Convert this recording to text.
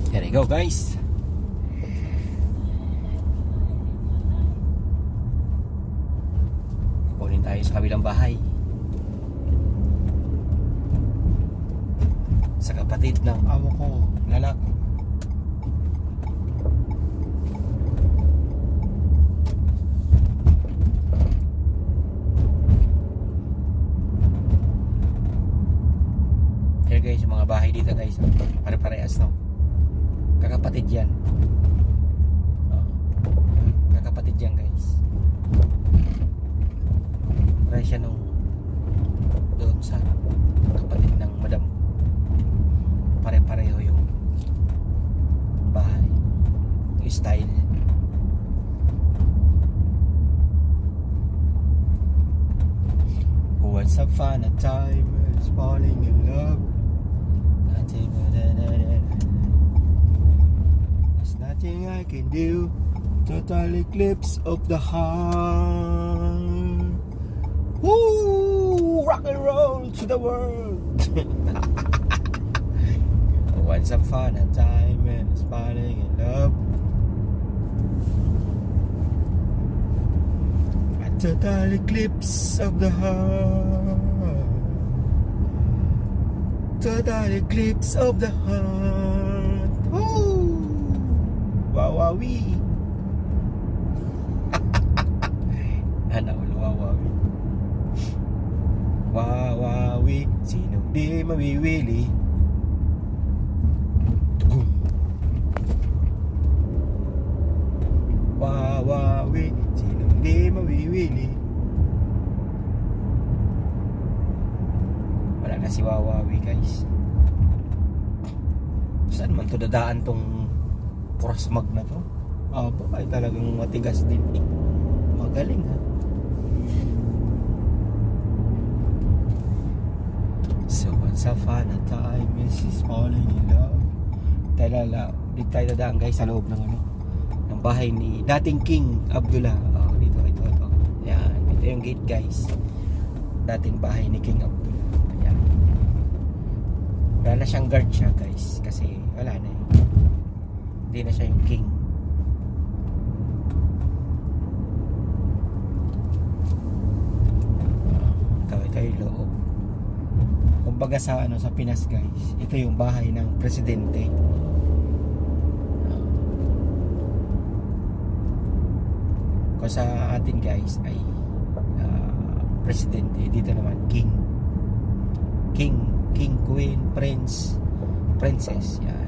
There you go, guys. Kunin tayo sa kabilang bahay. Sa kapatid ng amo ko, lalaki. Here guys, yung mga bahay dito guys, pare-parehas no. Kakapatid yan. Kakapatid yan guys. Pareha siya nung doon sa kapatid ng madam. Pare-pareho yung bahay, yung style. Once upon a time I was falling in love. There's nothing I can do. Total eclipse of the heart. Woo! Rock and roll to the world. Once upon a time I was falling in love. A total eclipse of the heart. Total eclipse of the heart. Woo! Wawawi. Ano ulo wawawi? Wawawi, sino di mawiwili? Wawawi, sino di mawiwili? Wala na si Wawawi guys. Saan man to dadaan tong Porasmag na to? Ay talagang matigas din eh. Magaling ha. So once upon a time she's falling in love. Dito tayo dadaan guys sa loob ng ano, ng bahay ni dating King Abdullah. Dito. Ayan, ito yung gate guys. Dating bahay ni King Abdullah. Wala na siyang guard siya guys, kasi wala na eh. Hindi na siya yung king. Ito yung loob. Kumbaga sa sa Pinas guys, ito yung bahay ng presidente. Kung sa atin guys ay presidente, dito naman king, queen, prince, princess. Yan.